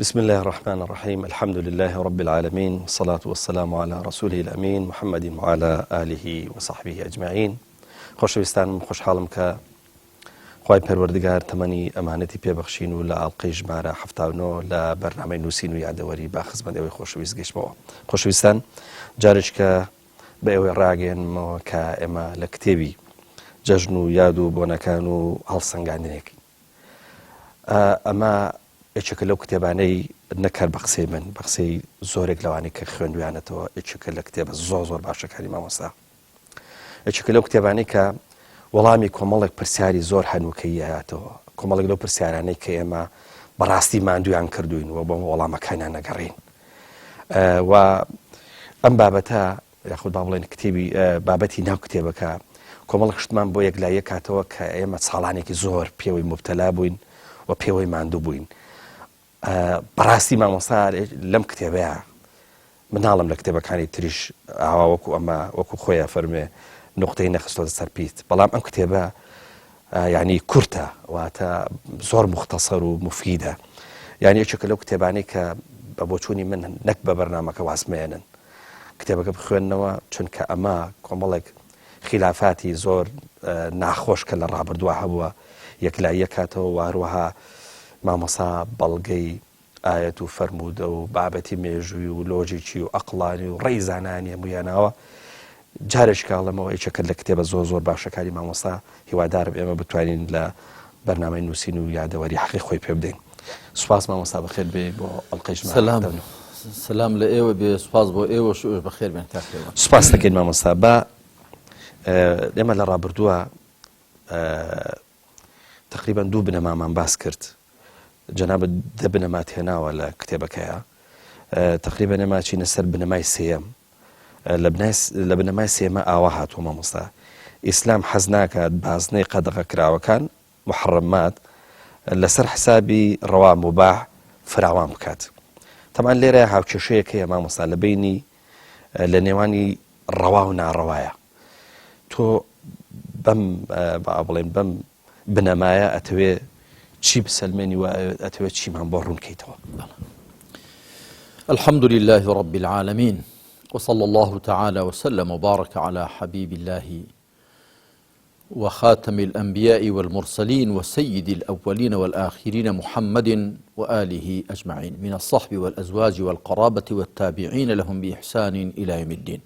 بسم الله الرحمن الرحيم. الحمد لله رب العالمين، والصلاة والسلام على رسوله الأمين محمد وعلى آله وصحبه أجمعين. خۆشەویستانم، خۆشحاڵم کە خوای پەروەردگار تەمەنی ئەمانەتی پێبەخشین و لە ئاڵقەی ژمارە 79 لە بەرنامەی نووسین و یادەوەری با خزمەت ئێوەی خۆشەویست گەشتمەوە. خۆشەویستان، جارێک کە بە ئێوەی ڕاگەێنمەوە کە ئێمە لە کتێبی جەژن و یاد و بۆنەکان و هەڵسەنگاندنێکی ئەمە یەکێکە لەو کتێبانەی نەکار بە قسەی من، بە قسەی زۆرێک لەوانەی کە خوێندویانەتەوە، یەکێکە لە کتێبە زۆر باشەکانی مامۆستا، یەکێکە لەو کتێبانەی کە وەڵامی کۆمەڵێک پرسیاری زۆر هەنووکەی هەیەتەوە، کۆمەڵێک لەو پرسیارانەی کە ئێمە بەڕاستی ماندویان کردوین و بۆ وەڵامەکانیان نەگەڕین. و ئەم بابەتە یاخود با بڵێن کتێبی بابەتی ناو کتێبەکە کۆمەڵ شتمان بۆ یەکلایە کاتەوە کە ئێمە ساڵانێکی زۆر پێوەی مبتەلا بووین و پێوەی ماندوو بووین. بەڕاستی مامۆستا لەم کتێبەیە مناڵم لە کتێبەکانی تریش ئاوا وەکو ئەمە وەکو خۆیان فەرمێ نقطەی نەخستۆتە سەرپیت، بەڵام ئەم کتێبە یعنی کورتە، واتە زۆر مختصر و مفیدە. یعنی یەکێکە لەو کتێبانەی کە بە بۆچوونی من نەک بە بەرنامەکە واسمێنن کتێبەکە بخوێننەوە، چونکە ئەمە کۆمەڵێک خلافاتی زۆر ناخۆش کە لە ڕابردووە هەبووە یەکلایە کاتەوە، واروەها مامۆسا بەڵگەی ئاەت و فەرموودە و بابەتی مێژووی و لۆجیکی و ئەقڵانی و ڕێی زانانی هەموویانەوە. جارێک کاڵەمەوە یەکێکە لە کتێبە زۆر باشەکانی مامۆستا، هیوادارم ئێمە بتوانین لە بەرنامەی نووسین و یادەوەری حەقی خۆی پێ بدەین. سوپاس مامۆستا، بەخێر بێ بۆ ئەڵقەی ژمارە. سلام لە ئێوە بێ، سوپاس بۆ ئێوەش بەخێر بێن کاکەوە. سوپاس دەکەین مامۆستا. بە ئێمە لە ڕابردووە تقریبا 2 بنەمامان باس کرد. جەنابەت 10 بنەمات هێناوە لە کتێبەکەیە، تقریبا ئێمە چینە سەر بنەمای سێەم. لە بنەمای سێمە ئاوا هاتووە مامۆستا، ئیسلام حەز ناکات بازنەی قەدەغە کراوەکان محڕەمات لەسەر حسابی ڕەوا موباح فراوان بکات. تەمان لێرە هاوکێشەیەک هەیە مامۆستا لە بینی لە نێوانی ڕەوا و ناڕەوایە. تۆ بەم بڵێن بەم بنەمایە ئەتەوێ چی بسەلمێنی و ئەتەوێت چیمان بۆ ڕوونکەیتەوە؟ الحمد لله رب العالمين، وصلى الله تعالى وسلم وبارك على حبيب الله وخاتم الأنبياء والمرسلين وسيد الأولين والآخرين محمد وآله أجمعين، من الصحب والأزواج والقرابة والتابعين لهم بإحسان إلى يوم الدين.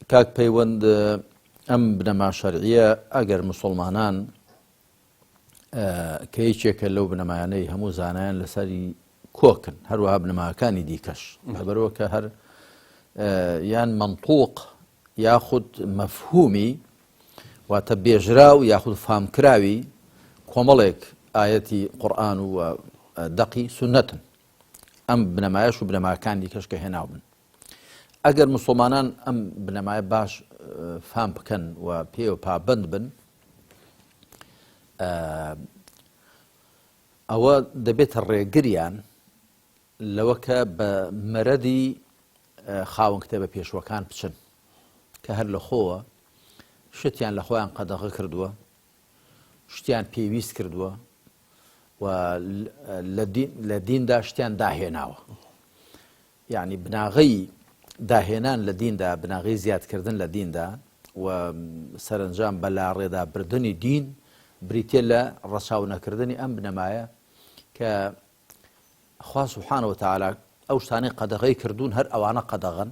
كاك بيوند أم بنما شرعية أجر مسلمانان کەیەکێکە لەو بنەمایانەی هەموو زانایان لەسەری کۆکن، هەروەها بنەماکانی دیکەش لەبەرەوە کە هەر یان منطوق یاخود مەفهومی واتە بێژرا و یاخود فامکراوی کۆمەڵێک ئاەتی قورئان و دەقی سونەتن. ئەم بنەمایەش و بنەماکان دیکەش کە هێناوبن، ئەگەر مسلمانان ئەم بنەمایە باش فام بکەن و پێوە پابند بن، ئەوە دەبێتە ڕێگریان لەوە کە بە مەرەدی خاوەن کتێبە پێشوەکان بچن کە هەر لە خۆوە شتیان لە خۆیان قەدەغە کردووە، شتیان پێویست کردووە و لە دیندا شتیان داهێناوە. یعنی بناغی داهێنان لە دیندا، بناغی زیادکردن لە دیندا و سەرنجام بەلا ڕێدابردنی دین بریتێ لە ڕەچاونەکردنی ئەم بنەمایە کە خوا سوبحانەوە وتەعالا ئەو شتانەی قەدەغەی کردوون هەر ئەوانە قەدەغن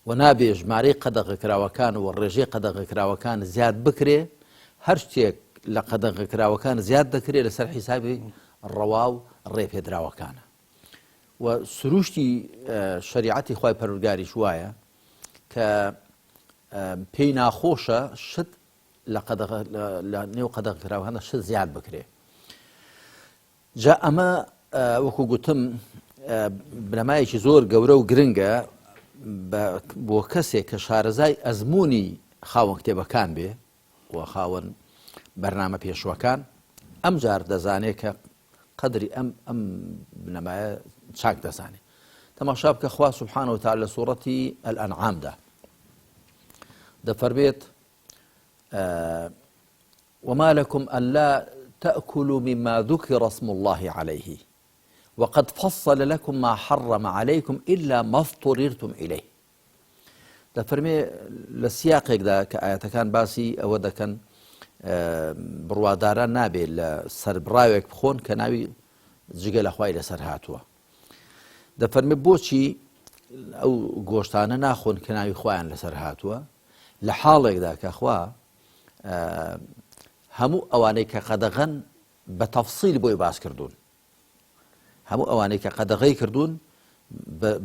و نابێ ژمارەی قەدەغە کراوەکان و ڕێژەی قەدەغە کراوەکان زیاد بکرێ. هەر شتێک لە قەدەغە کراوەکان زیاد دەکرێت لەسەر حیسابی ڕەوا و ڕێپێدراوەکانە. و سروشتی شریعەتی خوای پەروەردگاریش وایە کە پێی ناخۆشە شت لە نێو قەدەغە کراوەکاندا شت زیاد بکرێ. جا ئەمە وەکو گوتم بنەمایەکی زۆر گەورە و گرنگە بۆ کەسێک کە شارەزای ئەزمموی خاوەن کتێبەکان بێ و خاوەن بەرنامە پێشوەکان، ئەم جار دەزانێت کە قەدری ئەم بنەمایە چاک دەزانێت. تەماشا بکە خوا سوبحانەوە وتەعالا لە سوورەتی ئەلئەنعامدا دەفەرمێت وما لكم ألا تأكلوا مما ذكر اسم الله عليه وقد فصل لكم ما حرم عليكم إلا ما اضطررتم إليه. دەفەرمێ لە سیاقێکدا کە ئاەتەکان باسی ئەوە دەکەن بڕواداران نابێت لە سەربڕاوێک بخۆن کە ناوی جگە لە خوای لەسەر هاتووە. دەفەرمێ بۆچی ئەو گۆشتانە ناخۆن کە ناوی خوایان لەسەر هاتووە لە حاڵێکدا کە خوا هەموو ئەوانەی کە قەدەغەن بە تەفسیل بۆی باس کردوون، هەموو ئەوانەی کە قەدەغەی کردوون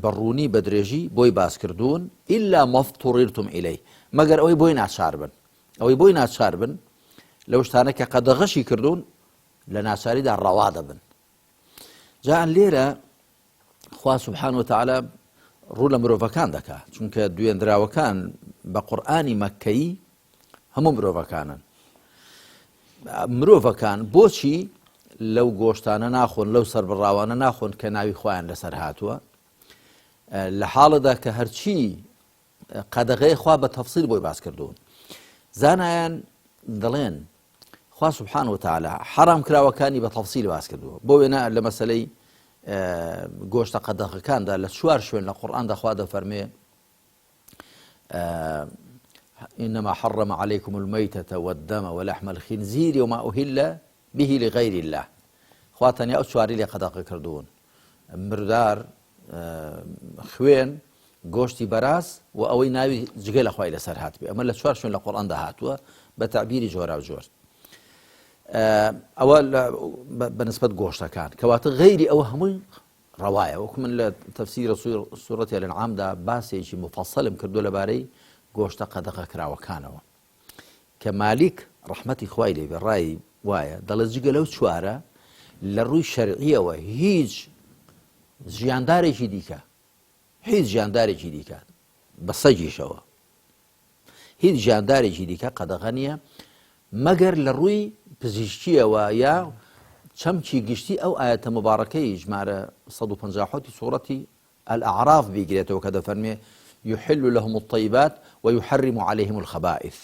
بەڕوونی بە درێژی بۆی باس کردوون ئیلا مەفتوڕیرتم ئیلەی، مەگەر ئەوەی بۆی ناچار بن، ئەوەی بۆی ناچار بن لەو شتانە کە قەدەغەشی کردوون لە ناچاریدا ڕەوا دەبن. جا لێرە خوا سبحانه وتعالى ڕوو لە مرۆڤەکان دەکات، چونکە دوێنراوەکان بە قورئانی مەککەیی هەموو مرۆڤەکانن. مرۆڤەکان بۆچی لەو گۆشتانە ناخۆن، لەو سەربڕاوانە ناخۆن کە ناوی خۆیان لەسەر هاتووە، لە حاڵەدا کە هەرچی قەدەغەی خوا بە تەفسیل بۆی باس کردوون. زانایان دەڵێن خوا سبحانه وتعالى حرام کراوەکانی بە تەفسیل باس کردووە. بۆ وێنە لە مەسەلەی گۆشتە قەدەغەکاندا لە چوار شوێن لە قورئاندا خوا دەفەرمێ إنما حرم عليكم الميتة والدم ولحم الخنزير وما أهل به لغير الله. خواتني أو شواري لي قداق كردون مردار خوين گۆشتی بەراز و ئەوەی ناوی جگەی لە خوای لەسەر هات بێ. ئەمە لە چوار شوێن لە قورئاندا هاتووە بە تعبیری جۆرا و جۆر. ئەوە بەنسبەت گۆشتەکان کەواتە غەیری ئەوە هەمووی ڕەوایە. وەکو من لە تەفسیرە سوورەتی الأنعامدا باسێکی مفەسەلم کردو لەبارەی گۆشتە قەدەغە کراوەکانەوە کە مالیک ڕەحمەتی خوای لێ بێ ڕای وایە دەڵێت جگە لەو چوارە لە ڕووی شەرعیەوە هیچ ژیاندارێکی دیکە، هیچ ژیاندارێکی دیکە بە سەگیشەوە هیچ ژیاندارێکی دیکە قەدەغە نییە مەگەر لە ڕووی پزیشکیەوە یا چەمکی گشتی ئەو ئاەتە مبارەکەی ژمارە 157 سوورەتی الأعراف بیگرێتەوە کە دەفەرمێ يحل لهم الطيبات ويحرم عليهم الخبائث.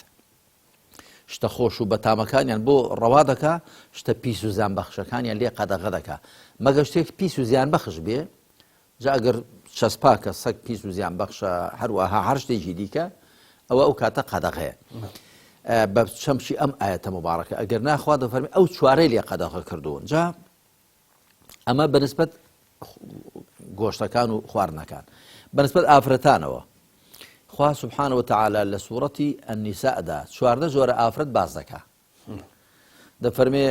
شتە خۆش و بەتامەکانیان بۆ ڕەوا دەکا، شتە پیس و زیان بەخشەکانیان لێ قەدەغە دەکا. مەگەر شتێک پیس و زیان بەخش بێ، جا ئەگەر چەسپاکە سەگ پیس و زیان بەخشە هەروەها هەر شتێکی دیکە ئەوە ئەو کاتە قەدەغەیە. بە چەمشی ئەم ئاەتە مبارەکە ئەگەر ناخوا دەفەرمێ ئەو چوارەی لێ قەدەغە کردوون. جا ئەمە بەنسبەت گۆشتەکان و خواردنەکان. بەنسبەت ئافرەتانەوە خوا سبحانه وتعالى لە سوورەتی النساءدا چواردە جۆرە ئافرەت باز دەکا. دەفەرمێ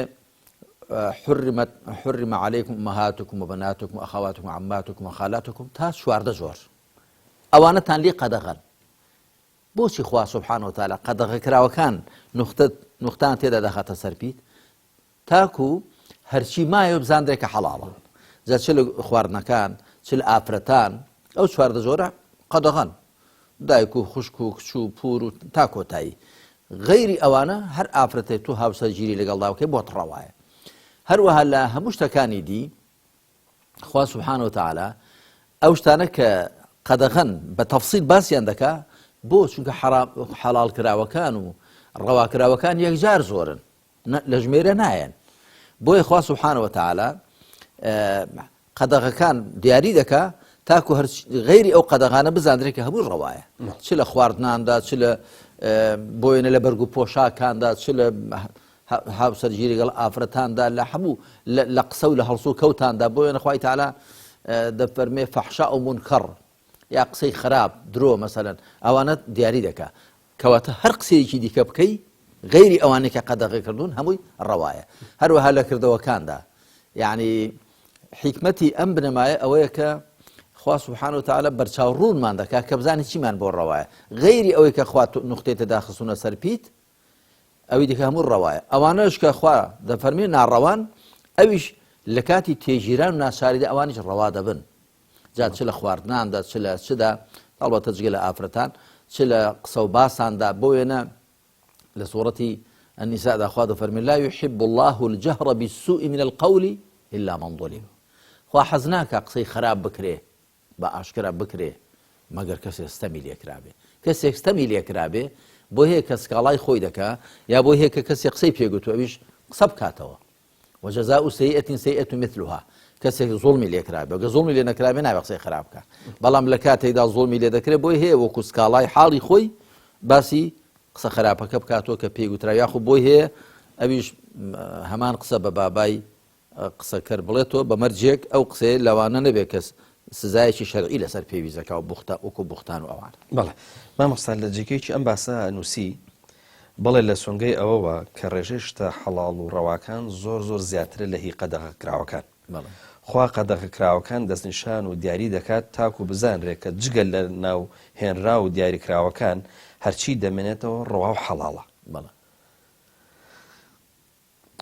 حرم عليكم أمهاتكم وبناتكم وأخواتكم وعماتكم وخالاتكم تا چواردە جۆر ئەوانەتان لێ قەدەغەن. بۆچی خوا سبحانه وتعالى قەدەغە کراوەکان نوختان تێدا دەخاتە سەرپیت تاکو هەرچی مایە بزاندرێ کە حەڵاڵە. جا چ لە خواردنەکان چ لە ئافرەتان ئەو چواردە جۆرە قەدەغەن، دایک و خوشک و کچ و پور و تا کۆتایی. غەیری ئەوانە هەر ئافرەتێ تو هاوسەرگیری لەگەڵدا بکەی بۆت ڕەوایە. هەروەها لە هەموو شتەکانی دی خوا سبحانه وتعالى ئەو شتانە کە قەدەغەن بە تەفسیل باسییان دەکا بۆ چونکە حەڵاڵ کراوەکان و ڕەوا کراوەکان یەکجار زۆرن لە ژمێرە نایەن. بۆیە خوا سبحانه وتعالى قەدەغەکان دیاری دەکا تاکو هەر غەیری ئەو قەدەغانە بزاندرێت کە هەموو ڕەوایە، چ لە خواردناندا چ لە بۆیەنە لە بەرگ و پۆشاکاندا چ لە هاوسەرگیری لەگەڵ ئافرەتاندا لە هەموو لە قسە و لە هەڵسو و کەوتاندا. بۆیەنە خوای تەعالا دەفەرمێ فەحشا و منکەڕ یا قسەی خراپ درۆ مەسەلەن ئەوانە دیاری دەکا کەواتە هەر قسەیەکی دیکە بکەی غەیری ئەوانەی کە قەدەغەی کردوون هەمووی ڕەوایە. هەروەها لە کردەوەکاندا یعنی حیکمەتی ئەم بنەمایە ئەوەیە کە خوا سبحانه وتعالى بەرچاو ڕوونمان دەکا کە بزانێت چیمان بۆ ڕەوایە. غەیری ئەوەی کە خوا نوختێتە داخستونە سەرپیت ئەوی دیکە هەموو ڕەوایە. ئەوانەش کە خوا دەفەرمێ ناڕەوان ئەویش لە کاتی تێژیران و ناچاریدا ئەوانیش ڕەوا دەبن. جا چ لە خواردناندا چ لە چدا هەڵبەتە جگە لە ئافرەتان چ لە قسە و باساندا. بۆ وێنە لە سوورەتی النساءدا خوا دەفەرمێ لا يحب الله الجهر بالسوء من القول إلا من ظلم. خوا حەز ناکا قسەی خراپ بکرێ بە ئاشکرا بکرێ مەگەر کەسێک ستەمی لێکرابێ. کەسێک ستەمی لێکرابێ بۆ هەیە کە سکاڵای خۆی دەکا یا بۆ هەیە کە کەسێک قسەی پێگوتووە ئەویش قسە بکاتەوە وجزاء سيئة سيئة مثلها کەسێک زوڵمی لێکرا بێ گە زوڵمی لێ نەکرا بێ ناوێ قسەی خراپ بکە بەڵام لە کاتێکدا زوڵمی لێ دەکرێت بۆی هەیە وەکو سکاڵای حاڵی خۆی باسی قسە خراپەکە بکاتەوە کە پێی گوترا یاخو بۆی هەیە ئەویش هەمان قسە بە بابای قسەکەر بڵێتەوە بە مەرجێک ئەو قسەیە لەوانە نەبێت کەس سزایەکی شەرعی لەسەر پێویستەکە و وەکو بوختان و ئەوان بەڵێ مامۆستا لە جێگەیەکی ئەم باسە نووسی بەڵێ لە سۆنگەی ئەوەوە کە ڕێژەی شتە حەڵاڵ و ڕەواکان زۆر زیاترە لە هی قەدەغە کراوەکان خوا قەدەغە کراوەکان دەستنیشان و دیاری دەکات تاکو بزانرێت کە جگە لە ناو هێنرا و دیاری کراوەکان هەرچی دەمێنێتەوە ڕەوا و حەڵاڵە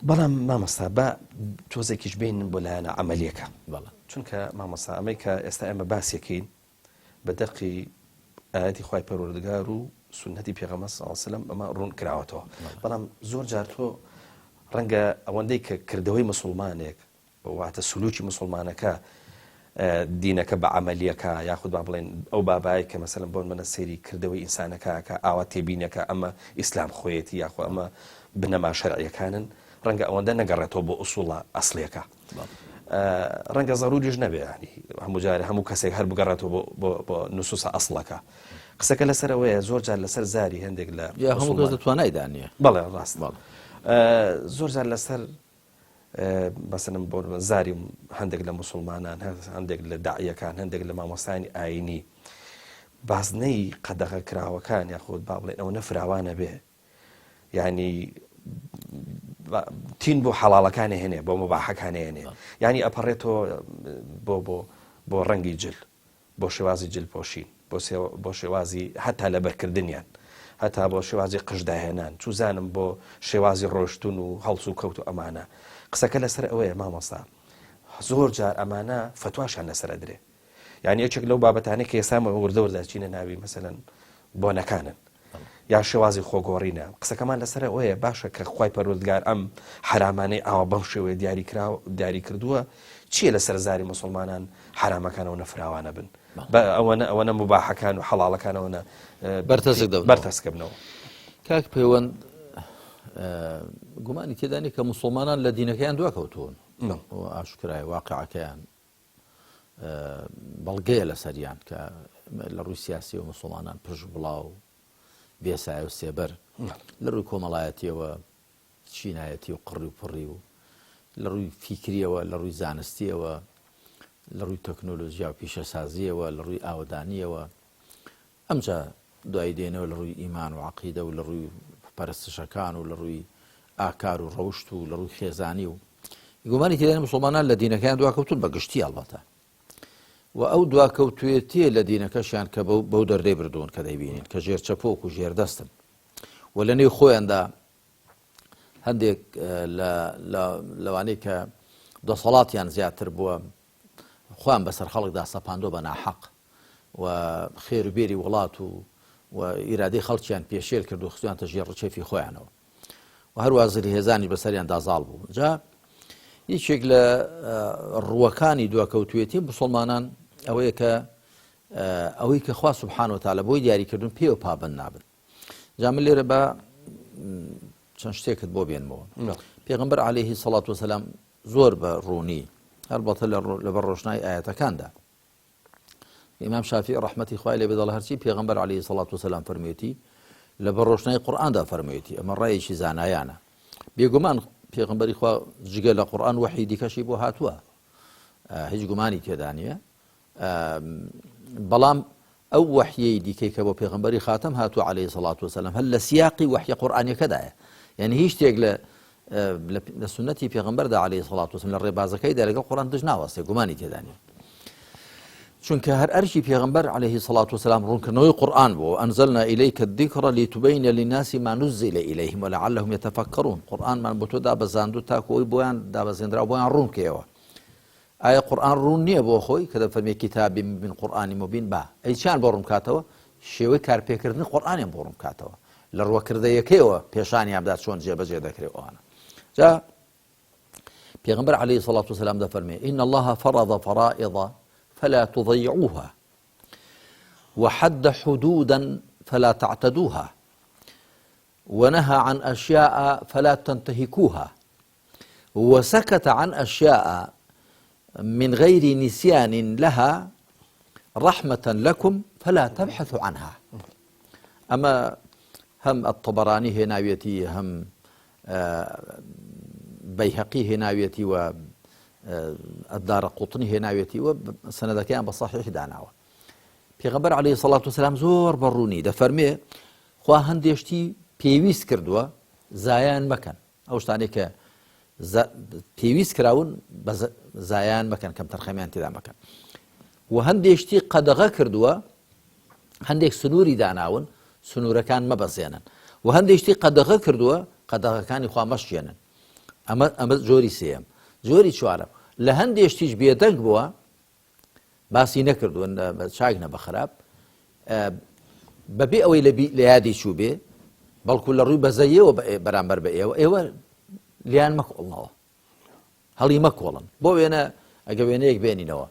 بەڵام مامۆستا بە تۆزێکیش بینن بۆ لایەنە عەمەلیەکە چونکە مامۆستا ئەمەی کە ئێستا ئێمە باسیەکەین بە دەقی ئاەتی خوای پەروەردگار و سنەتی پێغەمبەر صلی الله علیه و سلم ئەمە ڕوون کراوەتەوە بەڵام زۆر جار تۆ ڕەنگە ئەوەندەی کە کردەوەی مسلمانێک واتە سلوکی مسلمانەکە دینەکە بە عەمەلیەکە یاخود با بڵێن ئەو بابایە کە مەسەلەن بۆن منە سەیری کردەوەی ئینسانەکە کە ئاوا تێبینەکە ئەمە ئیسلام خۆیەتی یاخود ئەمە بنەما شەرعیەکانن ڕەنگە ئەوەندە نەگەڕێتەوە بۆ ئوسوڵە ئەسڵیەکە ڕەنگە زەڕوریش نەبێ هەموو جارە هەموو کەسێک هەر بگەڕێتەوە بۆ نوسوسە ئەسڵەکە قسەکە لەسەر ئەوەیە زۆر جار لەسەر زاری هەندێک لە هەموو کەس دەتوانای دانیە بەڵێ ڕاست زۆر جار لەسەر بەسەرم بۆ زاری هەندێک لە مسلمانان هەندێک لە داعیەکان هەندێک لە مامۆستانی ئاینی بازنەی قەدەغە کراوەکان یاخود با بڵێن ئەو نەفراوانە بێ یعنی تین بۆ حەڵاڵەکانی هێنێ بۆ مباحەکانی هێنێ یعنی ئەپەڕێتەوە بۆ ڕەنگی جل بۆ شێوازی جلپۆشین بۆ شێوازی هەتا لە بەرکردنیان هەتا بۆ شێوازی قژداهێنان چوزانم بۆ شێوازی ڕۆشتون و هەڵس و کەوت و ئەمانە قسەکە لەسەر ئەوەیە مامۆستا زۆر جار ئەمانە فتواشان لەسەر درێ یعنی یەکێک لەو بابەتانەی کە ئێستا وردە وەردەچینە ناوی مەسەلەن بۆنەکانن یا شێوازی خۆگۆڕینە قسەکەمان لەسەر ئەوەیە باشە کە خوای پەروەردگار ئەم حرامانەی ئاوا بەم شێوەیە دیاری کردووە چییە لەسەر زاری مسلمانان حرامەکانەوە نەفراوانە بن ئەوەنە مباحەکان و حەڵاڵەکانەوەنە بەرتەسکە بنەوە کاک پەیوەند گومانی تێدانی کە مسلمانان لە دینەکەیان دواکەوتون ئاشکرای واقعەکەیان بەڵگەیە لەسەریان کە لە ڕووی سیاسی و مسلمانان پشت بڵاو بێسایە و سێبەر لە ڕووی کۆمەڵایەتیەوە چینایەتی و قڕی و پڕی و لە ڕووی فیکریەوە لە ڕووی زانستیەوە لە ڕووی تەکنۆلۆژیا و پیشەسازیەوە لە ڕووی ئاودانیەوە ئەمجا دوای دێنەوە لە ڕووی ئیمان و عەقیدە و لە ڕووی پەرستشەکان و لە ڕووی ئاکار و ڕەوشت و لە ڕووی خێزانی و گومانی تێدانی مسلمانان لە دینەکەیان دواکەوتون بە گشتی ئەڵبەتە و ئەو دواکەوتوێتیە لە دینەکەشیان کە بەو دەردەی بردوون کە دەیبینین کە ژێر چەپۆک و ژێردەستن و لە نێو خۆیاندا هەندێک لەوانەیە کە دەسەڵاتیان زیاتر بووە خۆیان بەسەر خەڵکدا سەپاندۆ بە ناحەق و خێربێری وڵات و ئیرادەی خەڵکیان پێشێل کرد و خستویانتە ژێر ڕچێفی خۆیانەوە و هەروە زری هێزانی بەسەریان دازاڵ بوو جا یەکێک لە ڕووەکانی دواکەوتوێتی مسلمانان ئەوەیە کە ئەوەی کە خوا سوبحانەهو وتەعالە بۆی دیاریکردن پێوە پابند نابن جا من لێرە بە چەند شتێکت بۆ بێنمەوە پێغەمبەر عەلەیهی سەڵات وسەلام زۆر بە ڕوونی هەربەتە لەبەر ڕۆشنای ئاەتەکاندا ئیمام شافعی ڕەحمەتی خوای لێ بێ هەرچی پێغەمبەر عەلەیهی سەڵات وسەلام فەرموویەتی لەبەر ڕۆشنای قورئاندا فەرموویەتی ئەمە ڕایەکی زانایانە بێگومان پێغەمبەری خوا جگە لە قورئان وەحی دیکەشی بۆ هاتووە هیچ گومانی تێدا نییە بەڵام ئەو وەحیەی دیکەی کە بۆ پێغەمبەری خاتەم هاتووە عەلەیهی سەڵات وسەلام هەر لە سیاقی وەحی قورئانیەکەدایە یعنی هیچ شتێک لە سنەتی پێغەمبەردا عەلەیهی سەڵات وسەلام لە ڕێبازەکەیدا لەگەڵ قورئان دژ ناوەستێ گومانی تێدا نییە چونکە هەر ئەرشی پێغەمبەر عەلەیهی سەڵات وسەلام ڕوونکردنەوەی قورئان بووە ئەنزەلنا ئیلەیکە الذیکڕ لیتبەینە للناس ما نزل ئیلەیهم ولعلهم یتفەکەڕون قورئانمان بۆ تۆ دابەزاندوو تاکو ئەوی بۆیان دابەزێنراوە بۆیان ڕوونکەیەوە ئایا قورئان ڕوون نییە بۆ خۆی کە دەفەرمێ کیتابی من قورئانی مبین با ئەی چیان بۆ ڕوون کاتەوە شێوەی کارپێکردنی قورئانیان بۆ ڕوون کاتەوە لە ڕووەکردەیەکەیەوە پێشانیان بدات چۆن جێبەجێ دەکرێت ئەوانە جا پێغەمبەر عەلەیهی سەڵات وسەلام دەفەرمێ إن الله فرض فرائض فلا تضيعوها وحد حدودا فلا تعتدوها ونهى عن أشياء فلا تنتهكوها وسكت عن أشياء من غير نسيان لها رحمة لكم فلا تبحثوا عنها. أما هم الطبراني هي ناويتي، هم بيهقي هي ناويتي، والدار قطني هي ناويتي، وسند كان بصحيح داناوه. پیغمبر عليه الصلاة والسلام زور بروني دفرمي خوا هندشتي بيويس كردوا زايان مكان أو شتانيك بيويس كراون بس زايان مكان كم ترخيمان تدا مكان، وهندشتي قدغة كردوا هندك سنوري داناون سنورة كان ما بزيانا، وهندشتي قدغة كردوا قدغة كان يخوا مشيانا. أما جوري سيام جوري شوارب لهندشتيش بيدنق بوا باسی نەکردو چاک نەبە خراپ بەبێ ئەوەی لە یادی چوو بێ، بەڵکو لە ڕووی بەزەیەوە بەرامبەر بە ئێوە لیان مەکۆڵنەوە، هەڵی مەکۆڵن بۆ وێنە ئەگە وێنەیەک بێنینەوە.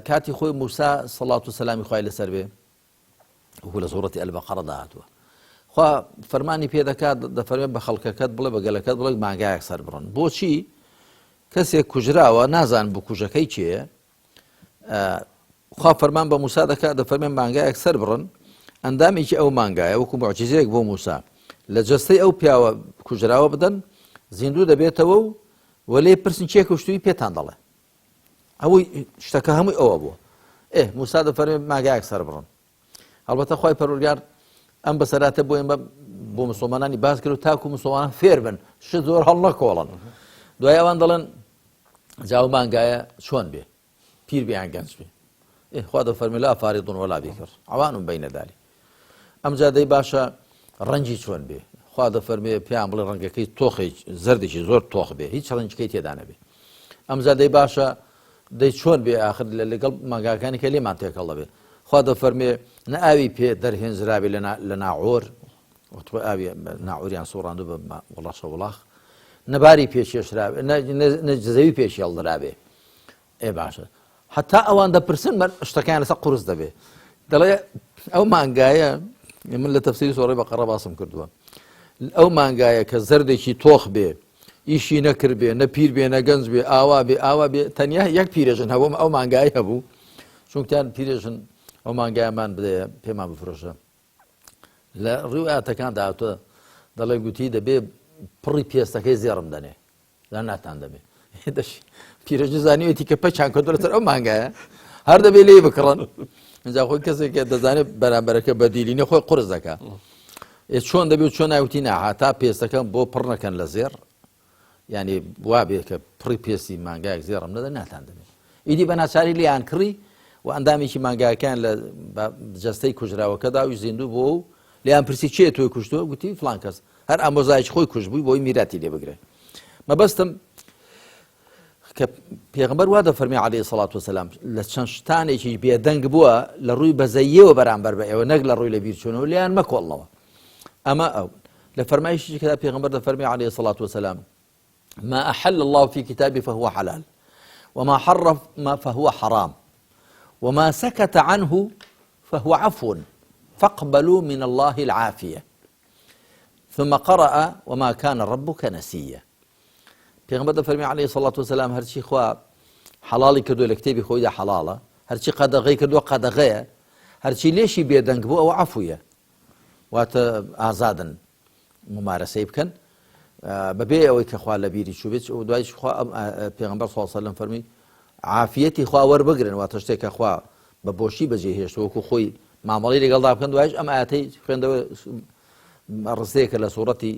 کاتی خۆی موسا سەڵات و سەلامی خوای لەسەر بێ وەکو لە سوورەتی ئەلبەقەرە داهاتووە، خوا فەرمانی پێ دەکات دەفەرمێت بە خەڵکەکەت بڵێ بە گەلەکەت بڵێ مانگایەک سەر بڕن. بۆچی؟ کەسێک کوژراوە نازان بوو کوژەکەی چێە، خوا فەرمان بە موسا دەکات دەفەرمێن مانگایەک سەر بڕن، ئەندامێکی ئەو مانگایە وەکو موعجیزەیەک بۆ موسا لە جەستەی ئەو پیاوە کوژراوە بدەن، زیندوو دەبێتەوە و لێ پرسن چێ کوشتووی پێتان دەڵێ. ئەوەی شتەکە هەمووی ئەوە بووە. موسا دەفەرمێن مانگایەک سەر بڕن. هەڵبەتە خوای پەروەردگار ئەم بەسەراتە بۆ ئێمە بۆ موسڵمانانی باس کرد و تاکو موسڵمانان فێر بن، شت زۆر هەڵ نەکۆڵن. دوای ئەوان دەڵێن جاو مانگایە چۆن بێ، پیر بیان گەنج بێ. خوا دەفەرمێ لا فاریضون ولا بیکر عوان بین ذلک. ئەمجا دەی باشە ڕەنجی چۆن بێ، خوا دەفەرمێ پیان بڵێ ڕەنگەکەی تۆخی زەردێکی زۆر تۆخ بێ، هیچ ڕەنجکەی تێدا نەبێ. ئەمجا دەی باشە دەی چۆن بێ ئاخر لەگەڵ مانگاکانی کە لێمان تێکەڵ دەبێ. خوا دەفەرمێ نە ئاوی پێ دەرهێنزرابێ لە ناعۆر، وەتوە ئاوی ناعۆریان سوڕاندوو بە وڵاشە وڵاخ، نەباری پێشێشرابێ، نە جزەوی پێشی هەڵدرابێ. باشە حتا ئەوان دەپرسن شتەکان لەسەر قورس دەبێ، دەڵێ ئەو مانگایە من لە تەفسیری سوڕەی بەقەرە باسم کردووە، ئەو مانگایە کە زەردێکی تۆخ بێ، ئیشی نەکرد بێ، نە پیر بێ، نە گەنج بێ، ئاوا بێ، تەنیا یەک پیرێژن هەبوو ئەو مانگای هەبوو، چونکتیان پیرێژن ئەو مانگایەمان بدەیە پێمان بفرۆشە. لە ڕووی ئاەتەکان داهاتوە دەڵێ گوتی دەبێ پڕی پێستەکەی زێڕم دەنێ، لا ناتان دەبێ. پیرەژن زانیوێتی کە پەچیان کردووە لەسەر ئەو مانگایە هەر دەبێ لێ بکڕن. اینجا خۆی کەسێک دەزانێت بەرامبەرەکە بەدیلینە خۆی قورس دەکات. چۆن دەبێت چۆن ناوتی ناهاتا پێستەکەم بۆ پڕ نەکەن لە زێر، ینی وا بێ کە پڕی پێستی مانگایەک زێڕم نەدە ناتان دەبێت. ئیدی بە ناچاری لیان کڕی و ئەندامێکی مانگایەکان لە جەستەی کوژراوەکەدا وی زیندوو بۆ و لیان پرسی چێ تۆی کوشتووە، گوتی فڵان کەس، هەر ئامۆزایەکی خۆی کوشت بووی بۆی میراتی لێ بگرێت. مەبەستم کە پێغمبەر وا دەفەرمێ عەلەیهی سەڵات وسەلام لە چەند شتانێکی بێدەنگ بووە لە ڕووی بەزەییەوە بەرامبەر بە ئێوە، نەک لە ڕووی لە بیرچوونەوە لیان مەکۆڵنەوە. ئەمە ئەو لە فەرمایشی کەدا پێغمبەر دەفەرمێ عەلەیهی سەڵات وسەلام ما أحل الله في كتابه فهو حلال وما حرم فهو حرام وما سكت عنه فهو عفو فاقبلوا من الله العافية ثم قرأ وما كان ربك نسيا. پێغمبەر دەفەرمێ عەلەیهی سەڵات وسەلام هەرچی خوا حەڵاڵی کردووە لە کتێبی خۆیدا حەڵاڵە، هەرچی قەدەغەی کردووە قەدەغەیە، هەرچی لێشی بێدەنگ بوو ئەوە عەفویە، واتە ئازادن ممارەسەی بکەن بەبێ ئەوەی کە خوا لە بیری چوو بێت. دوای پێغمبەر صلی الله علیه و سلم فەرمی عافیەتی خوا وەربگرن، واتە شتێکە خوا بە بۆشی بەجێهێشتووە وەکو خۆی مامەڵەی لەگەڵدا بکەن. دوایش ئەم ئاەتەی خوێندەوە ڕستەیەکە لە سوورەتی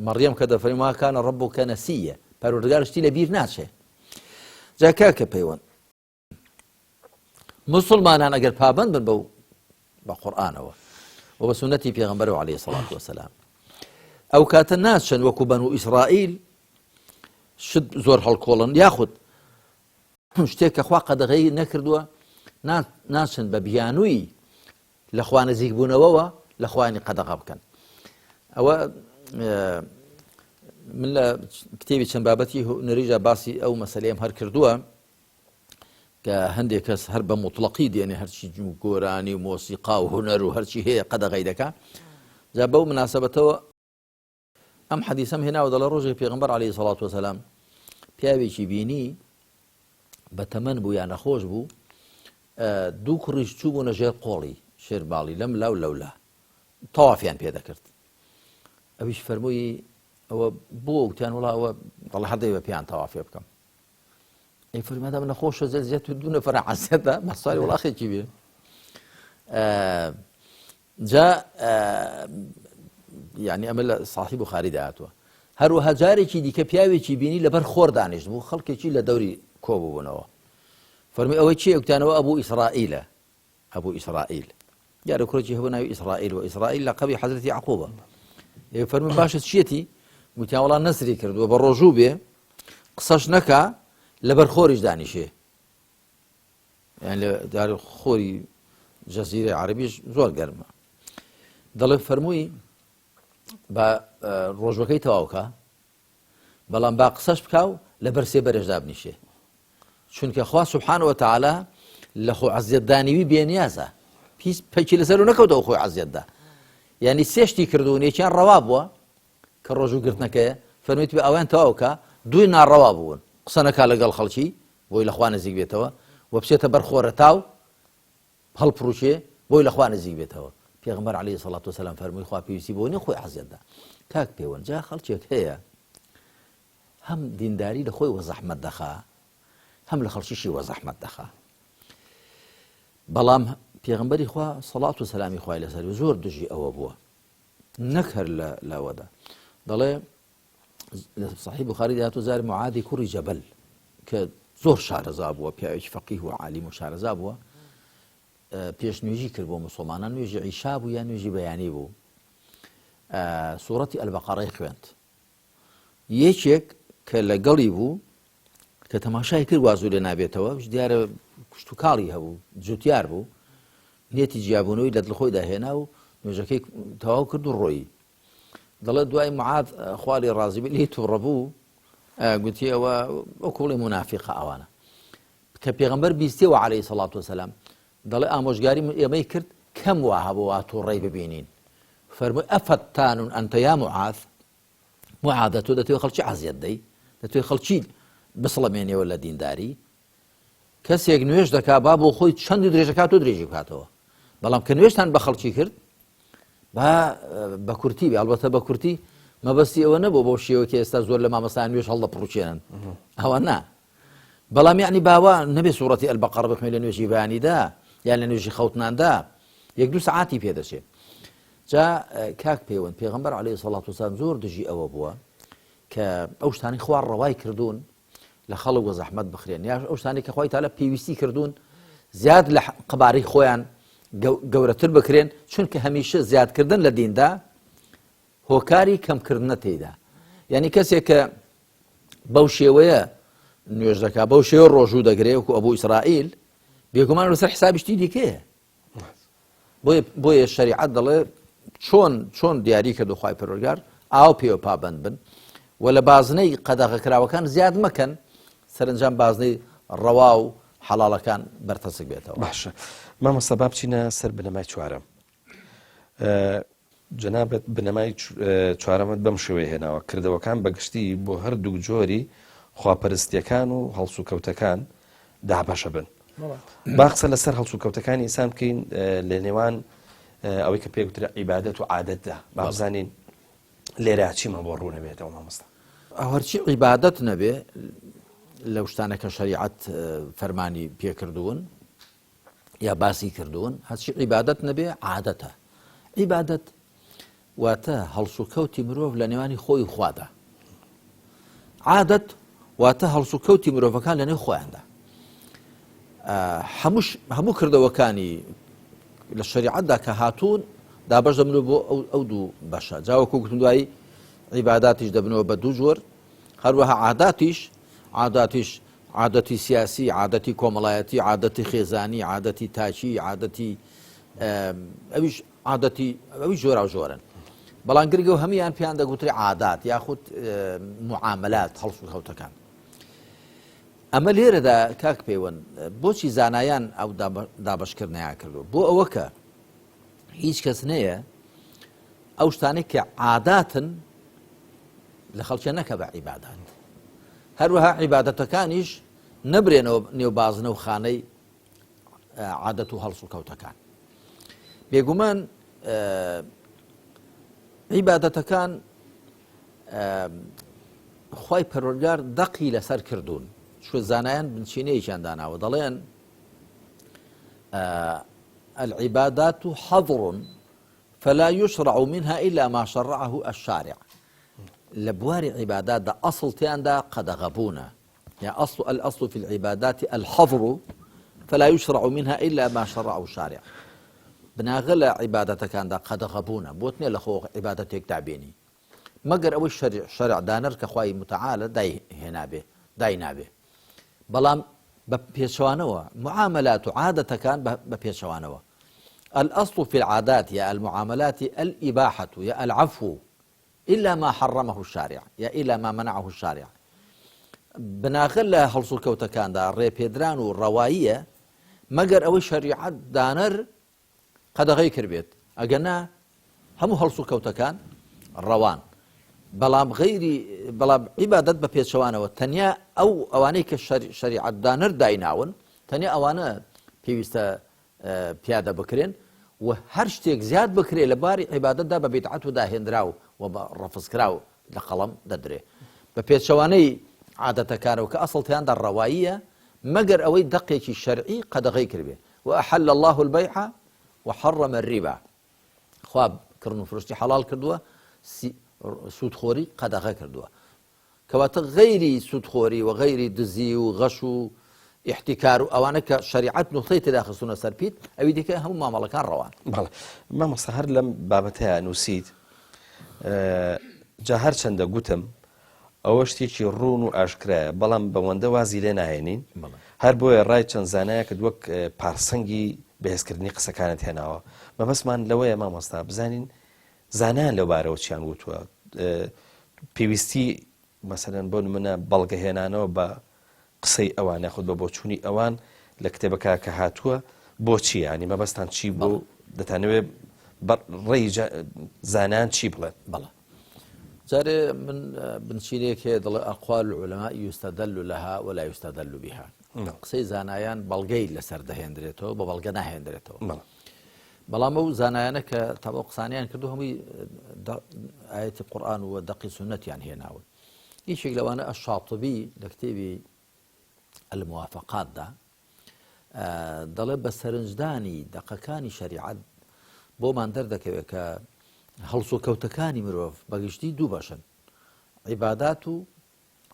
مەڕیەم کە دەفەرمی ما کان ڕەبوکە نەسیە، پەروەردگار شتی لە بیر ناچێ. جا کاکە پەیوەند مسلمانان ئەگەر پابەند بن بە قورئانەوە و بە سونەتی پێغەمبەرەوە عەلەیهی سەڵات وسەلام، ئەو کاتە ناچن وەکو بەنو ئیسرائیل شت زۆر هەڵکۆڵن، یاخود شتێک کە خوا قەدەغەی نەکردووە ناچن بە بیانووی لە خوا نزیک بوونەوەوە لە خوانی قەدەغە بکەن. ئەوە من لە کتێبی چەند بابەتی نەریژە باسی ئەو مەسەلەیەم هەر کردووە کە هەندێک کەس هەر بە مطلقی دێنێ هەرچی گۆرانی و مۆسیقا و هونەر و هەرچی هەیە قەدەغەی دەکا. جا بەو مناسەبەتەوە ئەم حەدیسەم هێناوە دەڵێ ڕۆژێک پێغەمبەر عەلەیهی سەڵات وەسەلام پیاوێکی بینی بە تەمەن بوو یان نەخۆش بوو، دوو کوڕیش چوو بوونە ژێر قۆڵی شێرباڵی لەم لاو لەولا تەوافیان پێ دەکرد. ئەویش فەرمووی ئەوە بۆ وتیان وڵا ئەوە دەڵێ هەردەی بە پێیان تەوافێ بکەم. ئەی فەرمووی مادام نەخۆشە زێت دوو نەفەرە عەسیەتە مەساڵی وڵاخێکی بێ. جا یعنی ئەمە لە ساحی بوخاری داهاتوە. هەروەها جارێکی دیکە پیاوێکی بینی لەبەر خۆر دانیشت بوو، خەڵکێکی لە دەوری کۆبووبوونەوە. فەرمووی ئەوەی چییە؟ وتیانەوە ئەبوو ئیسرائیلە، ئەبوو ئیسرائیل. دیارە کوڕێکی هەبوو ناوی ئیسرائیل و ئیسرائیل لەقەبی حەزرەتی یعقوبە. فەرمووی باشە چیەتی؟ وتیان وەڵا نەسری کردووە بە ڕۆژوو بێ قسەش نەکا لەبەر خۆریش دانیشێ. یعنی لە دار خۆری جەزیرەی عەرەبیش زۆر گەرمە. دەڵێ فەرمووی بە ڕۆژوەکەی تەواوکە، بەڵام با قسەش بکاو لەبەر سێ بەرەشدا بنیشێ، چونکە خوا سوبحانەوە تەعالا لە خۆ عەزیەتدانیوی بێنیازە، پیس پەیکی لەسەر و نەکەوتەوە خۆی عەزیەتدا. یعنی سێشتی کردوون، یەکیان ڕەوا بووە کە ڕۆژوگرتنەکەیە، فەرموویت بە ئەویان تەواوکە، دوی ناڕەوا بوون، قسە نەکا لەگەڵ خەڵکی بۆی لەخوا نزیک بێتەوە، و بچێتە بەر خۆرە تاو هەڵپڕوشێ بۆی لەخوا نزیک بێتەوە. پێغەمبەر عەلەیهی سەڵات وەسەلام فەرمووی خوا پێویستی بۆ نییە خۆی عەزیەتدا. کاک پەیوەند جا خەڵکێک هەیە هەم دینداری لە خۆی وەزەحمەت دەخا، هەم لە خەڵکیشی وەزەحمەت دەخا. بەڵام پێغەمبەری خوا سەڵات و سەلامی خوای لەسەر زۆر دژی ئەوە بووە، نەک هەر لەوەدا. دەڵێ لە سەحیح بوخاری داهاتوە زاری موعادی کوڕی جەبەل کە زۆر شارەزا بووە، پیاوێکی فەقیه و عالیم و شارەزا بووە، پێشنوێژی کرد بۆ موسڵمانان، نوێژی عیشا بوو یان نوێژی بەیانی بوو. سوورەتی ئەلبەقەڕەی خوێند. یەکێک کە لەگەڵی بوو کە تەماشای کرد وازوو لێ نابێتەوە، دیارە کشت و کاڵی هەبوو، جوتیار بوو، نێتی جیابوونەوەی لە دڵخۆی داهێنا و نوێژەکەی تەواو کرد و ڕۆیی. دەڵێت دوای موعاد خوا لێ ڕازی بێ لێی تووڕە بوو، گوتی ئەوە وەکو بڵێ مونافیقە ئەوانە. کە پێغەمبەر بیستیەوە عەلەیهی سەڵات وەسەلام، دەڵێ ئامۆژگاری ئێمەی کرد کەم وا هەبووە تووڕەی ببینین. فەرمووی ئەفەتانون ئەنتە یا موعاذ، موعادە تۆ دەتوێت خەڵکی عەزیەت دەی، دەتوێت خەڵکی بسڵەمێنێەوە لە دینداری. کەسێک نوێژ دەکا با بۆ خۆی چەندی درێژ دەکات و درێژی بکاتەوە، بەڵام کە نوێژتان بە خەڵکی کرد بە کورتی بێ. ئەڵبەتە بە کورتی مەبەستی ئەوە نەبوو بۆ شێوە کە ئێستا زۆر لە مامەستان نوێژ هەڵدەپڕوچێنن، ئەوە نا. بەڵام یعنی باوە نەبێ سوورەتی ئەلبەقەڕە بخوێن لە نوێژی بەیانیدا یان لە نوێژی خەوتناندا، یەک دوو سەعاتی پێدەچێت. جا کاک پەیوەند پێغەمبەر عەلەیهی سەڵات وەسەلام زۆر دژی ئەوە بووە کە ئەو شتانی خوا ڕەوای کردوون لە خەڵک وە زەحمەت بخرێن، یا ئەو شتانی کە خوای تەعالا پێویستی کردوون زیاد لە قەبارەی خۆیان گەورەتر بکرێن، چونکە هەمیشە زیادکردن لە دیندا هۆکاری کەمکردنە تێیدا. یعنی کەسێک کە بەو شێوەیە نوێژ دەکا، بەو شێوە ڕۆژوو دەگرێ وەکو ئەبوو ئیسرائیل، بێگومان لەسەر حسابی شتی دیکەیە. بۆیە شەریعەت دەڵێ چۆن دیاری کردو خوای پەروەردگار ئاو پێوە پابەند بن و لە بازنەی قەدەغەکراوەکان زیاد مەکەن، سەرنجام بازنەی ڕەوا و حەڵاڵەکان بەرتەسک بێتەوە. باشە مامۆستا با بچینە سەر بنەمای چوارەم. جەنابەت بنەمای چوارەمت بەم شێوەیە هێناوە، کردەوەکان بەگشتی بۆ هەردوو جۆری خواپەرستیەکان و هەڵسو کەوتەکان دابەشە بن. با قسە لەسەر هەڵسو کەوتەکانی ئینسان بکەین لە نێوان ئەوەی کە پێگوترا عیبادەت و عادەتدا، با بزانین لێرە چیمە بۆ ڕوو نەبێتەوە مامۆستا. هەرچی عیبادەت نەبێ لەو شتانە کە شەریعەت فەرمانی پێکردوون یا باسی کردوون، هەرچی عیبادەت نەبێ عادەتە. عیبادەت واتە هەڵسو کەوتی مرۆڤ لە نێوانی خۆی و خوادا. عادەت واتە هەڵسو کەوتی مرۆڤەکان لە نێو خۆیاندا. هەموو کردەوەکانی لە شەریعەتدا کە هاتوون دابەش دەبنەوە بۆ ئەو دوو بەشە. جا وەکو گوتم دوایی عیباداتیش دەبنەوە بە دوو جۆر، هەروەها عادەتیش عادەتی سیاسی، عادەتی کۆمەڵایەتی، عادەتی خێزانی، عادەتی تاچی، عادەتی ئەویش عادەتی ئەوی جۆرا و جۆرن. بەڵام گرگە و هەمیان پێیان دەگوتری عادات یاخود معاملات هەڵسو کەوتەکان. ئەمە لێرەدا کاک پەیوەند بۆچی زانایان ئەو دابەشکردنیان کردو؟ بۆ ئەوە کە هیچ کەس نەیە ئەو شتانەی کە عاداتن لخلق نكب عبادات هروها عبادة كانش نبرين نيوبازنا وخاني عادته هلسو كوتا كان بيقومان عبادة كان خواي پروردگار دقي لسر كردون شو زانايان بنشينيشان دانا وضلين العبادات حظر فلا يشرع منها إلا ما شرعه الشارع لبواري عبادات دا أصل تيان دا قد غبونا يعني الأصل في العبادات الحظر فلا يشرع منها إلا ما شرعه الشارع بناغل عبادة كان دا قد غبونا بوتني لخو عبادتك تعبيني مقر أو الشرع دانر كخواي متعالى داي هنا به داي نابه بلام ببيشوانوا معاملات عادة كان ببيشوانوا الأصل في العادات يا المعاملات الإباحة يا العفو إلا ما حرمه الشارع يا إلا ما منعه الشارع بناغل هلسو كوتا كان دا ريبيدران والروائية مقر أو الشريعة دانر قد غيكر بيت أقلنا همو هلسو كوتا كان الروان بلام غيري بلام عبادت ببيشوانا والتانية أو أوانيك الشريعة دانر دايناون تانية أوانا بيوستا بيادة بكرين وهرشتيك زياد بكري لباري عبادت دا ببيتعاتو دا هندراو وبرفز كراو لقلم ددري ببيشواني عادة كانوا كأصل تيان دا الروائية مقر أوي دقيقي الشرعي قد غيكر به وأحل الله البيع وحرم الربا خواب كرنو فرشتي حلال كردوه سودخوري قد غيكردوه كواتق غيري سودخوري وغيري دزي وغشو احتكار أوانك شريعة نقطة داخل سنة سربيت أو ديك هم ما ملكان روان بله ما مصهر لم بابتها نسيت جاهر چند قوتم ئەوەشتێکی ڕوون و ئاشکرایە بەڵام بەوەندە وازی لێ ناهێنین هەر بۆیە ڕای چەند زانایە کە وەک پارسەنگی بەهێزکردنی قسەکانت هێناوە مەبەستمان لەوەیە مامۆستا بزانین زانایان لەوبارەوە چیان گوتووە پێویستی مەسەلەن بۆ نمونە بەڵگەهێنانەوە بە قسەی ئەوان یاخود بە بۆچوونی ئەوان لە کتێبەکە کە هاتووە بۆچی ینی مەبەستان چی بوو دەتانەوێت ڕێی زانایان چی بڵێن بەڵێ جاري من بنشيليك أقوال العلماء يستدل لها ولا يستدل بها قسي زانايان بلغي لسر دهندريتو ببلغنا هندريتو بلا مو زانايان كتابو قسانيان كدوهم آية القرآن ودقي سنة يعني هي ناول يشيك لو أنا الشاطبي لكتبي الموافقات ده ضلب السرنجداني دقكاني شريعة بو ما اندردك ك هەڵسو کەوتەکانی مرۆڤ بەگشتی دوو بەشن عیبادات و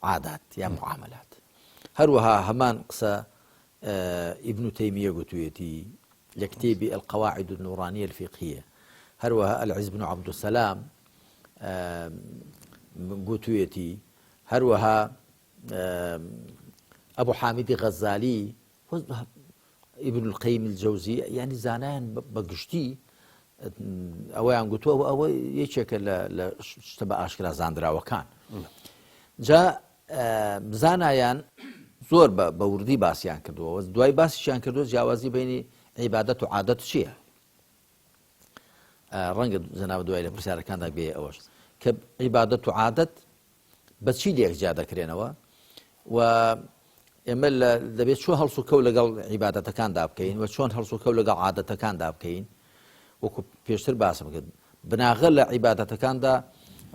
عادات یا معاملات هەروەها هەمان قسە ابن تيمية قتويتي لكتابي القواعد النورانية الفقهية هروها العز بن عبد السلام قتويتي هروها أبو حامد غزالي ابن القيم الجوزي يعني زانان بقشتي ئەوەیان گوتووە ئەوە یەکێکە لە شتە بە ئاشکرا زاندراوەکان جا زانایان زۆر بە وردی باسییان کردووە دوای باسییان کردو جیاوازی بینی عیبادەت و عادەت چییە ڕەنگە جەنابە دوای لە پرسیارەکاندا بێ ئەوەش کە عیبادەت و عادەت بەچی لێکجیا دەکرێنەوە و ئێمە دەبێت چۆن هەڵس و کەوت لەگەڵ عیبادەتەکاندا بکەین و چۆن هەڵس و کەوت لەگەڵ عادەتەکاندا بکەین وەکو پێشتر باسم کرد بناغل لە عیبادەتەکاندا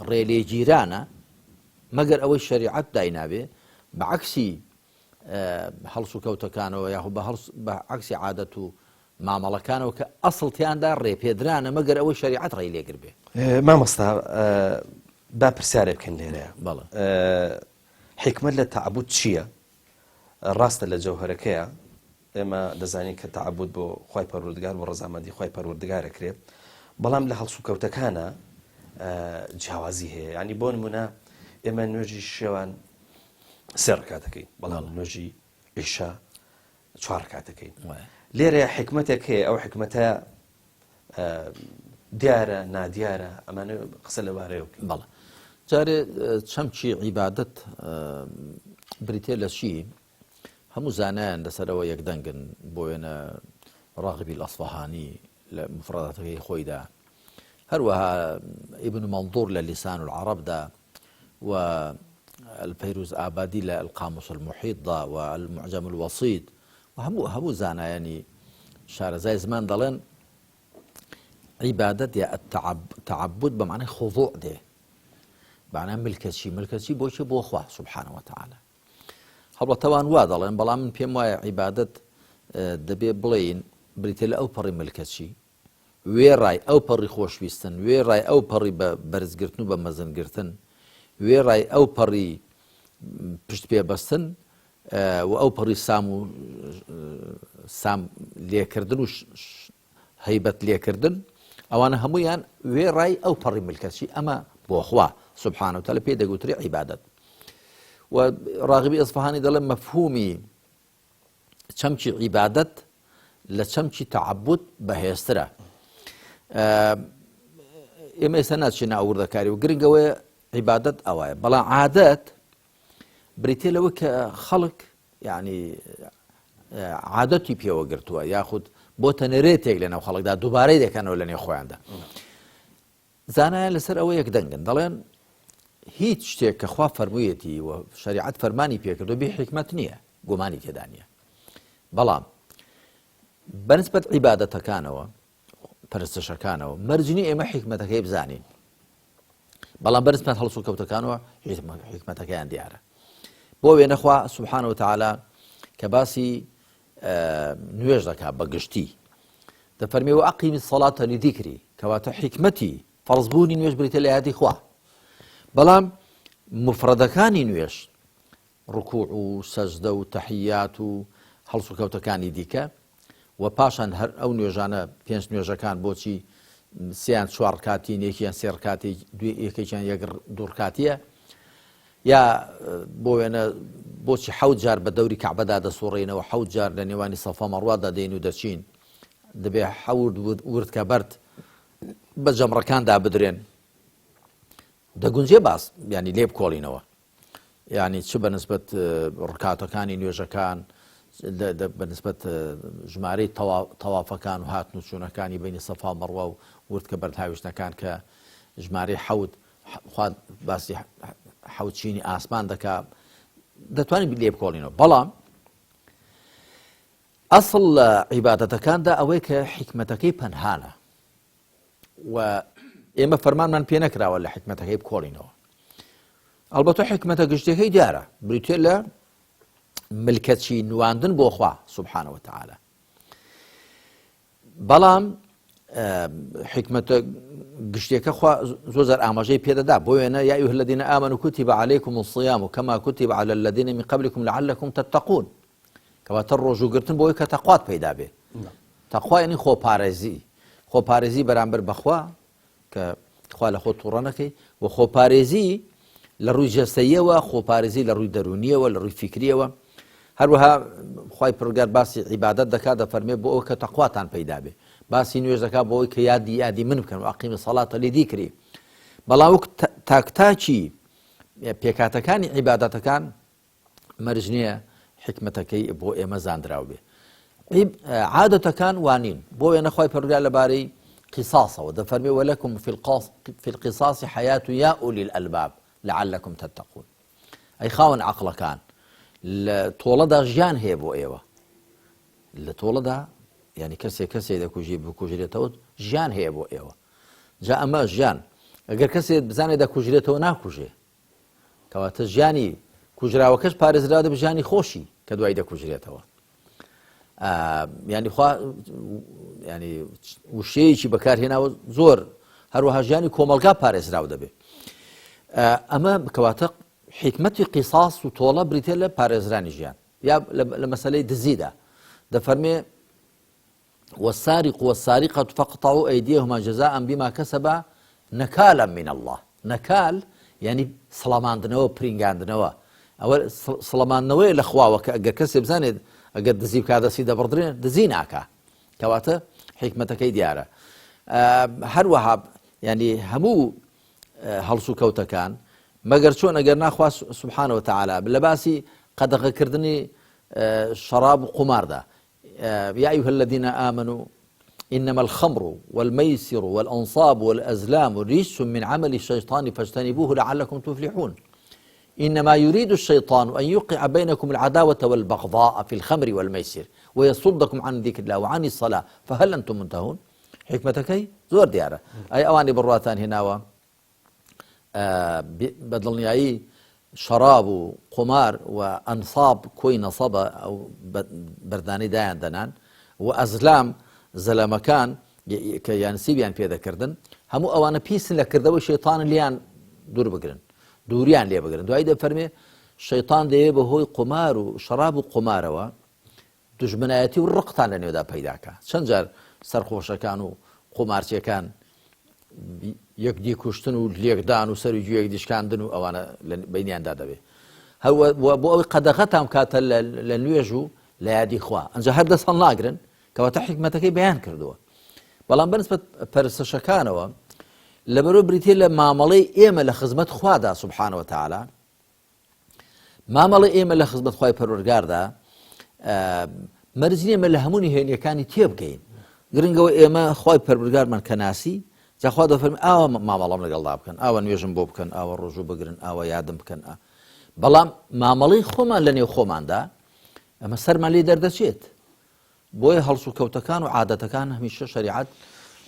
ڕێلێگیرانە مەگەر ئەوەی شەریعەت داینابێ بەعکسی هەڵس و کەوتەکانەوە یاخود بە عکسی عادەت و مامەڵەکانەوە کە ئەسڵتیاندا ڕێپێدرانە مەگەر ئەوەی شەریعەت ڕێی لێگر بێ مامۆستا با پرسیارێ بکەن لێرەیە بەڵێ حکمت لە تەعەبود چییە ڕاستە لە جەوهەرەکەیە ئێمە دەزانین کە تەعەبود بۆ خوای پەروەردگار بۆ ڕەزامەندی خوای پەروەردگارەکرێ بەڵام لە هەڵس و کەوتەکانە جیاوازی هەیە ینی بۆ نمونە ئێمە نوێژی شێوان سێ ڕکاتەکەین بەڵام نوێژی ئیشا چوار ڕکاتەکەین لێرە حکمتێک هەیە ئەو حکمەتە دیارە نادیارە ئەمانە قسە لەوارەیە بەڵێ جارێ چەمچی عیبادەت بریتێ لە چی هەموو زانایان لەسەرەوە یەکدەنگن بۆ وێنە ڕاغبی الأصفهانی لە مفرداتەکەی خۆیدا هەروەها ابن منظور لە لیسان العربدا والفيروز آبادي للقاموس المحيط ضا والمعجم الوسيط وهمو زانا يعني شارع زي زمان ضلن عبادة يا التعبد بمعنى خضوع ده معنى ملكتشي بوشي بوخواه سبحانه وتعالى هەڵە تەوان وا دەڵێن بەڵام من پێم وایە عیبادەت دەبێ بڵێین بریتێ لە ئەو پەڕی ملکەچی وێ ڕای ئەو پەڕی خۆشویستن وێ ڕای ئەو پەڕی بە بەرزگرتن و بە مەزنگرتن وێ ڕای ئەو پەڕی پشت پێبەستن و ئەو پەڕی سام لێکردن و هەیبەت لێکردن ئەوانە هەموویان وێ ڕای ئەو پەڕی ملکەچی ئەمە بۆ خوا سبحانه وتعالى پێ دەگوتری عیبادەت وراغبي إصفهاني دلم مفهومي چەمکی عیبادەت لە چەمکی تعبد بەهێزترە ئێمە ئێستا ناچینە ئاوردەکاری و گرنگەوەی عیبادەت ئەوایە بەڵام عادەت بریتێ لەوە کە خەڵک یعنی عادەتی پێوە گرتووە یاخود بۆتە نەرێتێک لەناو خەڵکدا دووبارەی دەکەنەوە لە نێو خۆیاندا زانایان لەسەر ئەوە یەک دەنگن دەڵێن هیچ شتێک کە خوا فەرموویەتی و شەریعەت فەرمانی پێکردو بێ حیکمەت نییە گومانی تێدا نییە بەڵام بەنسبەت عیبادەتەکانەوە پەرستشەکانەوە مەرجنی ئێمە حیکمەتەکەی بزانین بەڵام بەنسبەت هەڵس و کەوتەکانەوە حیکمەتەکەیان دیارە بۆ وێنە خوا سبحانه وتعالى کە باسی نوێژ دەکات بە گشتی دەفەرمێ و ئەقیمی الصەڵاتە لذیکری کەواتە حیکمەتی فەرزبوونی نوێژ بریتە لە یادی خوا بەڵام مفرەدەکانی نوێژ ڕکوع و سەجدە و تەحیات و هەڵس و کەوتەکانی دیکە و پاشان هەر ئەو نوێژانە پێنج نوێژەکان بۆچی سێیان چوار ڕکاتی یەکیان سێ ڕکاتی یەکێکیان یەک دوو ڕکاتیە یا بۆ وێنە بۆچی حەوت جار بە دەوری کەعبەدا دەسوڕێنەوە حەوت جار لە نێوانی سەفا مەڕوادا دەین و دەچین دەبێ حەوت ورد کە بەرد بە جەمڕەکاندا بدرێن دەگونجێ باس ینی لێ بکۆڵینەوە ینی چ بەنسبەت ڕکاتەکانی نوێژەکان بەنسبەت ژمارەی تەوافەکان و هاتن و چوونەکانی بینی سەفا مەڕوا و ورد کە بەرد هاویشتەکان کە ژمارەی حەوت خواد باسی حەوتچینی ئاسمان دەکا دەتوانین لێ بکۆڵینەوە بەڵام ئەسڵ لە عیبادەتەکاندا ئەوەی کە حیکمەتەکەی پەنهانە و ئێمە فەرمانمان پێ نەکراوە لە حیکمەتەکەی بکۆڵینەوە ئەلبەتە حیکمەتە گشتەکەی دیارە بریتێ لە ملکەتی نواندن بۆ خوا سبحانه وتعالى بەڵام حیکمەتە گشتێکە خوا زۆر ئاماژەی پێدەدا بۆ وێنە یا ئەیها الذین آمنوا کتب علیکم الصیام کما کتب علی الذین من قبلکم لعلکم تتقون کەواتە ڕۆژوگرتن بۆ ئەوەی کە تەقوات پەیدا بێ تەقوا یعنی خۆپارێزی بەرامبەر بەخوا کە خوا لە خۆ تووڕە نەکەی و خۆپارێزی لە ڕووی جەستەییەوە خۆپارێزی لە ڕووی دەرونیەوە لە ڕووی فیکریەوە هەروەها خوای پروردگار باسی عیبادەت دەکات دەفەرمێ بۆ ئەوە کە تەقواتان پەیدا بێ باسی نوێژ دەکات بۆ ئەوەی کە یادی من بکەن و ئەقیمی الصەڵاتە لذیکری بەڵام وەک تاکتاکی پێکاتەکانی عیبادەتەکان مەرج نییە حکمەتەکەی بۆ ئێمە زاندراو بێ عادەتەکان وانین بۆ وێنە خوای پروردگار لەبارەی قصاصەوە دەفەرمێ وەلەکم في القصاص حياة يا أولي الألباب لعلكم تتقون ئەی خاوەن عەقڵەکان لە تۆڵەدا ژیان هەیە بۆ ئێوە لە تۆڵەدا ینی کەسێک دەکوژی بکوژرێتەوە ژیان هەیە بۆ ئێوە جا ئەمە ژیان ئەگەر کەسێک بزانێت دەکوژرێتەوە ناکوژێ کەواتە ژیانی کوژراوەکەش پارێزرا دەبێ ژیانی خۆشی کە دوای دەکوژرێتەوە ینی خوا ینی وشەیەکی بەکارهێناوە زۆر هەروەها ژیانی کۆمەلگا پارێزراو دەبێ ئەمە کەواتە حکمەتی قیساس و تۆڵە بریتێ لە پارێزرانی ژیان یا لە مەسەلەی دزیدا دەفەرمێ والسارق والسارقة فاقطعوا أيديهما جزاء بما كسبا نكالا من الله نكال يعني سڵاماندنەوە پرینگاندنەوە ئەوە سڵاماندنەوەی لە خواوە کە ئەگەر کەسێ بزانێت ئەگەر دزی بکات دەستی دەبڕدرێن دزی ناکا کەواتە حکمەتەکەی دیارە هەروەها ینی هەموو هەڵس و کەوتەکان مەگەر چۆن ئەگەر ناخوا سبحانه وتعالى لە باسی قەدەغەکردنی شەراب و قوماردا يا أيها الذين آمنوا إنما الخمر والميسر والأنصاب والأزلام رجس من عمل الشيطان فاجتنبوه لعلكم تفلحون إنما يريد الشيطان أن يوقع بينكم العداوة والبغضاء في الخمر والميسر ويصدكم عن ذكر الله وعن الصلاة فهل أنتم منتهون حكمتك زور ديارة أي أواني برواتان هنا بدلني أي شراب وقمار وأنصاب كوي نصبة أو برداني دايان دنان وأزلام زلمكان يعني سيبيان في ذكردن همو أوانا بيسن لكردو الشيطان الليان دور بقرن دوريان ليه بقرن دعاي ده فرمي الشيطان ده بهوي قمار وشراب وقمار و دجمناياتي والرقطان لأنه ده بيداكا شنجر سرخوشا كانوا قمار كان يكدي كشتنو ليقدان وسرجو يكديش كاندنو أوانا بينيان دادا به هو وبو قدغتهم كاتا لنويجو لا يدي خوا انجا هردا صناقرن كواتا حكمتكي بيان كردوا بلان بالنسبة برسشكانوا لبرو بريتي لمعاملي إيما لخزمت خوا دا سبحانه وتعالى معاملي إيما لخزمت خواي پروردگار دا مرزيني من لهموني هين يكاني تيبقين قرنقوا إيما خواي پروردگار من كناسي جا خوا دا فرمي معاملة من قلدا بكن نويجن بو بكن الرجو بقرن يادم بكن بلان معاملي خوما لني خومان دا اما سرمالي دردشيت بوي هلسو كوتكان وعادتكان هميشه شريعت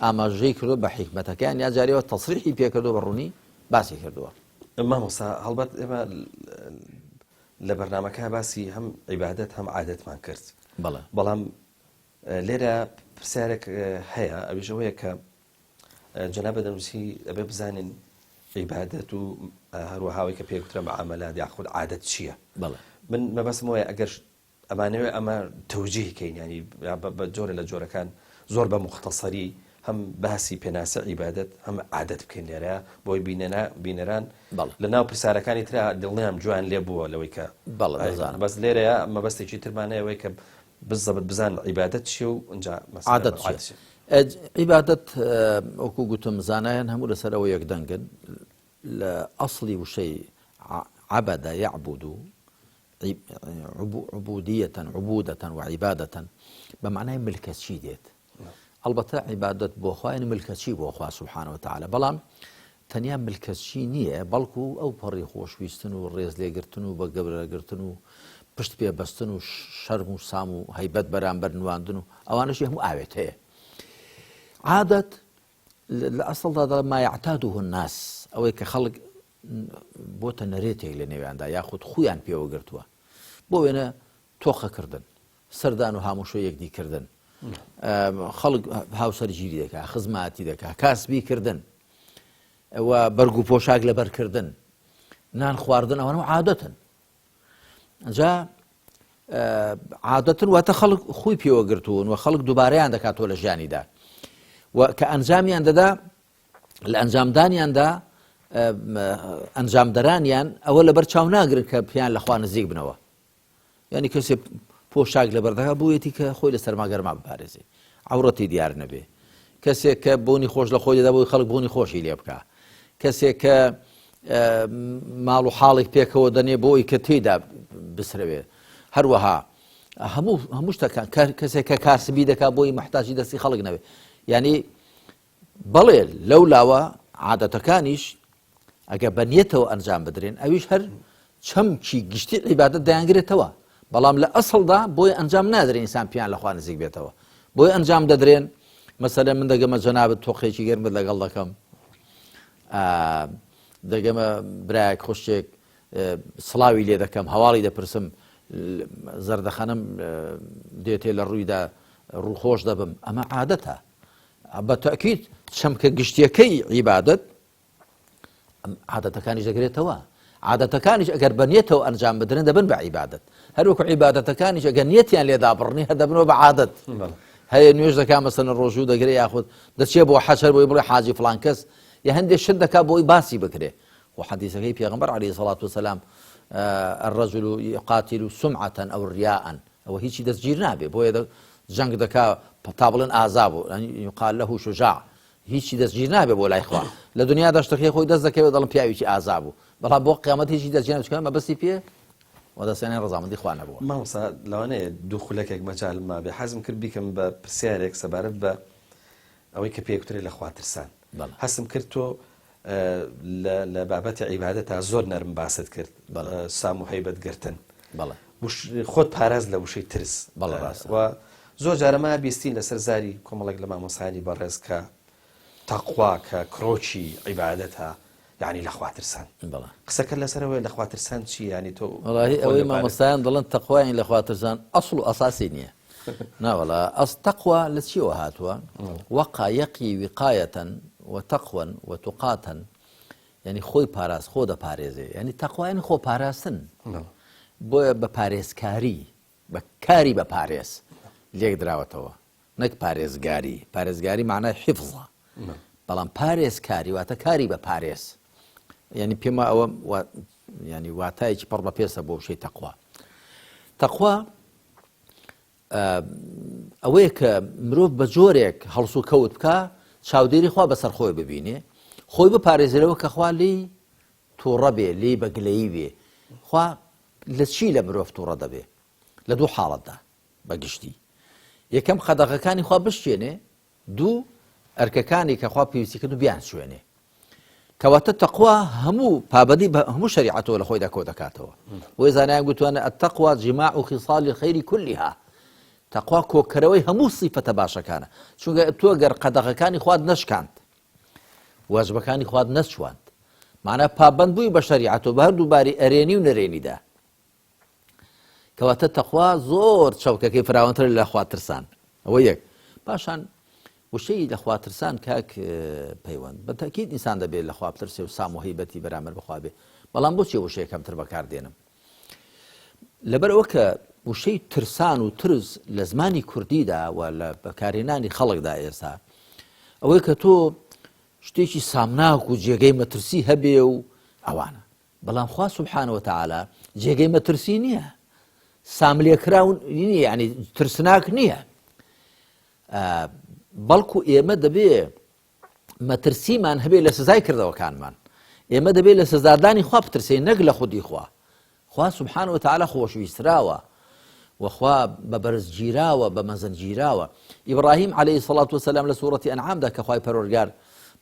اما جي كردو بحكمتكان يا جاري والتصريحي في كردو بروني باسي كردو ما موسى هلبت اما لبرنامجها باسي هم عبادات هم عادات ما كرت بلام ليرا بسارك هيا ابي جويك جناب دمسي ابي بزانين عبادته هروها ويك بيكتر معاملات ياخذ عادات شيء من ما بس مويه اجر اما توجيه كاين يعني بجور لجور كان زور بمختصري هم باسي بناس عبادات هم عادات بكين ليرا بوي بينران لنا بساره كان ترى دلنام جوان ليبو لويك بس ليرا ما بس تجي ترمانه ويك بالضبط بزان عبادات شو انجا مثلا عادات شيء عبادة أكو قلتم زانين هم ولا سروا يقدنجن لأصلي وشيء عبد يعبد عبودة وعبادة بمعنى ملكة شيء ديت البته عبادة بوخوان ملكة شيء بوخوا سبحانه وتعالى بلام تنيا ملكة شيء نية بلكو أو بري خوش بيستنو الرئيس لي قرتنو بقبر قرتنو پشت بيه بستنو شرم سامو هيبت برانبر نواندنو أوانا شيء هم آويت هي عادة الأصل هذا ما يعتاده الناس أو كخلق بوتا نريتي لنوي عنده ياخذ خويان بيو قرتوا بوينا توخه كردن سردان وهاموشو يكدي كردن خلق هاوسر جيري دكا خزماتي دكا كاسبي كردن وبرقو بوشاق لبر كردن نان خواردن أو عادة جاء عادة وتخلق خوي بيو قرتون وخلق دوباري عندك هاتول جاني دا وكأنجامي عند دا الأنجام داني عند أنجام درانيان أولا برشاو ناقرن كبيان لأخوان الزيق بنوا يعني كسي بوشاق لبردها بويتي كخوي لسر ما قرما ببارزي عورتي ديار نبي كسي كبوني خوش لخوي دا بوي خلق بوني خوش إلي أبكا كسي ك مالو حالك بيك ودني بوي كتيدا بسربي هروها هموش تكان كسي كارسبي دكا بوي محتاج دسي خلق نبي يعني بليل لولا عادة كانش اگر بنيته انجام بدرين اويش هر چمچی گشتی عبادت دانگره توا بلام لا اصل دا بوي انجام نادر انسان بيان لاخوان زيك بيتوا بوي انجام ددرين مثلا من دغه جناب توخي چی گرم لگل دکم دغه براك خوشك صلاوي لي دکم حوالي د پرسم زرد خانم ديتي لروي دا رو خوش دبم اما عادتها بالتاكيد شمك گشتيكي عبادت عادة كانش دقريتوا عادة كانش أجر بنيته أنجام بدرين دبن بعبادة هلوك عبادة كانش أجر نيتي اللي دابرني هذا بنو بعادة هاي نيوز ذكاء مثلا الرجود دقري ياخذ ده شيء بو حشر بو يبغى حاجي فلان كس يهندي الشدة كابو باسي بكره وحديث كيف يغمر عليه الصلاة والسلام الرجل يقاتل سمعة أو رياء أو هيك شيء تسجير نابي بو هذا جنگ دكا طابلن عذابه يعني يقال له شجاع هیچی دەستگیر نابێ بۆ لای خوا لە دنیا دەشتەکەی خۆی دەست دەکەوێت دەڵم پیاوێکی ئازابوو بەڵام بۆ قیامەت هیچی دەستگیر ناچکە مەبەستی پێ وەدەستێنێ ڕەزامەندی خوا نەبووە مامۆستا لەوانەیە دوو خولەکێک مەجال ما بێ حەزم کرد بیکەم بە پرسیارێک سەبارەت بە ئەوەی کە پێکوتری لە خوا ترسان هەستم کرد تۆ لە بابەتی عیبادەتە زۆر نەرم باست کرد سام و هەیبەت گرتن خۆت پاراز لە وشەی ترس و زۆر جارەمە بیستین لەسەر زاری کۆمەڵێک لە مامۆسانی بەڕێز کە تەقوا کە کڕۆکی عیبادەتە یعنی لەخواترسان قسەکە لەسەرەوەی لەخواترسان چی ینی تۆ ئەوەی مامۆستایان دەڵێن تەقوایان لەخواترسان ئەسڵ و ئەساسی نییە ناوەڵا ئەس تەقوا لە چیەوە هاتووە وەقا یەقی وقایەتەن وتەقوەن وتوقاتەن یعنی خۆی پاراست خۆ دەپارێزێ یعنی تەقوایان خۆ پاراستن بۆیە بە پارێزکاری بە کاری بە پارێز لێک دراوەتەوە نەک پارێزگاری معنای حیفظە بەڵام پارێزکاری واتە کاری بە پارێز یعنی پێمە ئەوە ینی واتایەکی پڕ بە پێسە بۆ وشەی تەقوا تەقوا ئەوەیە کە مرۆڤ بە جۆرێک هەڵس و کەوت بکە چاودێری خوا بەسەر خۆی ببینێ خۆی بپارێزرەوە کە خوا لی تووڕە بێ لی بەگلەیی بێ خوا لە چی لە مرۆڤ تووڕە دەبێ لە دوو حاڵەتدا بەگشتی یەکەم خەدەغەکانی خوا بشتێنێ دوو ئەرکەکانی کە خوا پێویستی کرد و بیان شوێنێ کەواتە تەقوا هەموو پابەدی بە هەموو شەریعەتەوە لە خۆیدا کۆ دەکاتەوە بۆی زانایان گوتوانە التەقوا جیماع و خیصال الخەیری كلها تەقوا کۆکەرەوەی هەموو سیفەتە باشەکانە چونکە تۆ گەر قەدەغەکانی خوات نەشکاند واجبەکانی خوات نەچواند معنە پابەند بووی بە شەریعەتەوە بە هەردوو باری ئەرێنی و نەرێنیدا کەواتە تەقوا زۆر چەوکەکەی فراوانتر لە خواترسان ئەوە یەک پاشان وشەی لە خواترسان کاک پەیوەند بە تاکید ئینسان دەبێت لە خوا بترسێ و سام و هەیبەتی بەرامبەر بخوا بێ بەڵام بۆچی وشەیە کەمتر بەکاردێنم لەبەرەوە کە وشەی ترسان و ترس لە زمانی کوردیدا و لە بەکارهێنانی خەڵکدا ئێستا ئەوەی کە تۆ شتێکی سامناک و جێگەی مەترسی هەبێ و ئەوانە بەڵام خوا سوبحانەوە تەعالا جێگەی مەترسی نییە ساملێکراون نییە یعنی ترسناک نییە بەڵکو ئێمە دەبێ مەترسیمان هەبێ لە سزای کردەوەکانمان ئێمە دەبێت لە سزادانی خوا بترسین نەک لە خودی خوا سوبحانەوە تەعالا خۆشویستراوە وخوا ببرز جیراوە بە مەزن جیراوە ئیبراهیم عليه الصلاة والسلام لە سورەتی ئەنعامدا کە خوای پەروەردگار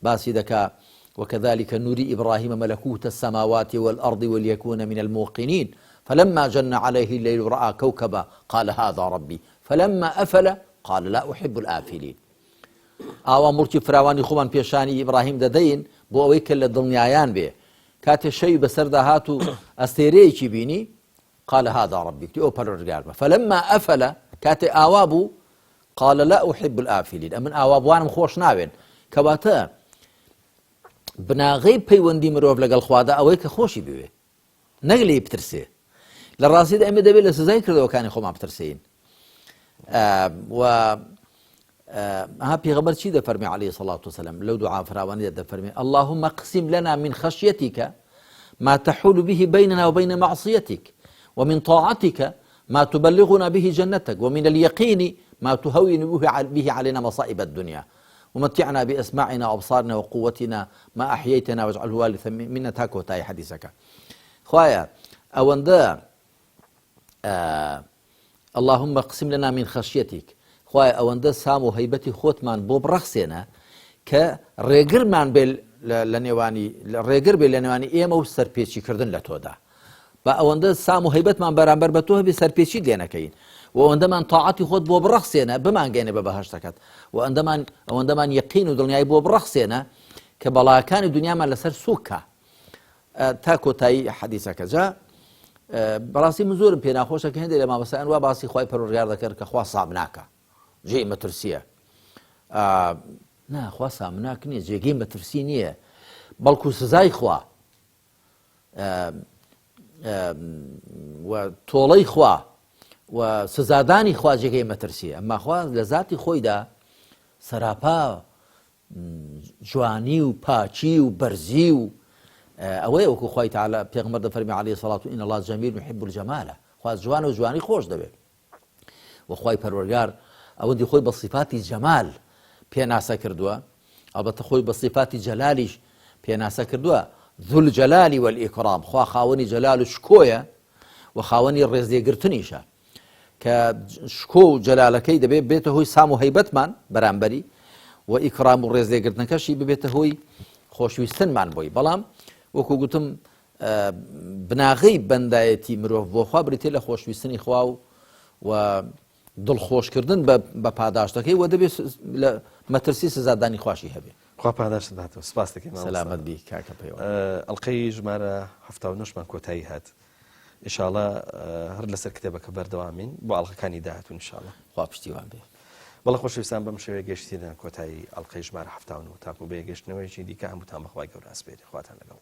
باسی دەکا وكذلك نري إبراهيم ملكوت السماوات والأرض وليكون من الموقنين فلما جن عليه الليل رأى كوكبا قال هذا ربي فلما أفل قال لا أحب الآفلين ئاوا مورکی فراوانی خۆمان پێشانی ئیبراهیم دەدەین بۆ ئەوەی کە لە دڵنیایان بێ کاتێ شەوی بەسەردا هات و ئەستێرەیەکی بینی قال هذا ربي ئەو پەروەردگارمە فلما أفل کاتێ ئاوا بوو قال لا أحب الآفلين ئەمن ئاوا بوانم خۆش ناوێن کەواتە بناغەی پەیوەندی مرۆڤ لەگەڵ خوادا ئەوەی کە خۆشی بوێ نەک لێی بترسێ لە ڕاستیدا ئێمە دەبێت لە سزای کردەوەکانی خۆمان بترسین و ها پێغەمبەر چی دەفەرمێ عليه الصلاة والسلام لەو دوعا فراوانیدا دەفەرمێ اللهم اقسم لنا من خشيتك ما تحول به بيننا وبين معصيتك ومن طاعتك ما تبلغنا به جنتك ومن اليقين ما تهون به علينا مصائب الدنيا ومتعنا بأسماعنا وأبصارنا وقوتنا ما أحييتنا واجعله وارثا منا تاكو تاي حديثك خوايا أوندا اللهم اقسم لنا من خشيتك خوايا أوندا سامو هيبتي خوتمان بوب رخصينا كريقرمان لنواني ريقر لنواني إيما وسربيتشي كردن لتودا بأوندا سامو هيبتمان برامبر بتوه بسربيتشي لينا كاين وعندما طاعتي خود بو برخصينا بما جاني ببهشتكت وعندما يقين ودنياي بو برخصينا كبلا كان الدنيا ما لسر سوكا تاكو تاي حديثك جاء براسي مزور بينا خوشك هندي لما بسان وباسي خواي پروردگار ذكر كخوا صابناك جي مترسيه نا خوا صابناك ني جي مترسي نيه بلكو سزاي خوا وطولي خوا و سزادانی خوا جێگەی مەترسیە ئەمما خوا لە ذاتی خۆیدا سەراپا جوانی و پاچی و بەرزی و ئەوەیە وەکو خوای تەعالا پێغەمبەر دەفەرمێ عليه الصلاة إن الله جميل يحب الجمال خوا جوان و جوانی خۆش دەبێت و خوای پەروەردگار ئەوەندی خۆی بە صفاتی جەمال پێناسە کردووە ئەلبەتە خۆی بە صفاتی جەلالیش پێناسە کردووە ذو الجلال والإكرام خوا خاوەنی جەلال و شکۆیە و خاوەنی ڕێزلێگرتنیشە کە شکۆ و جەلالەکەی دەبێت بێتە هۆی سام و هەیبەتمان بەرامبەری و ئیکرام و ڕێزلێگرتنەکەشی ببێتە هۆی خۆشویستنمان بۆی بەڵام وەکو گوتم بناغی بەندایەتی مرۆڤ بۆخوا بریتێ لە خۆشویستنی خوا و دڵخۆشکردن بە پاداشتەکەی و دەبێت لە مەترسی سزادانی خواشی هەبێ. خوا پاداشت داتەوە. سپاس دەکەم. سەلامەت بی کاکە پەیوەند. ئەڵقەی ژمارە 79مان کۆتایی هات. ئینشاڵڵا هەر لەسەر کتێبەکە بەردەوامین بۆ ئەڵقەکانی داهاتوون ئینشاڵڵا. خوا پشتیوان بێ. بەڵە خۆشەویستان بەم شێوەیە گەشتیدان کۆتایی ئەڵقەی ژمارە 79 تاکو بێ گەشتنەوەیکی دیکە هەمووتان بەخوای گەورە ئەسپێری. خواتان لەگەڵ.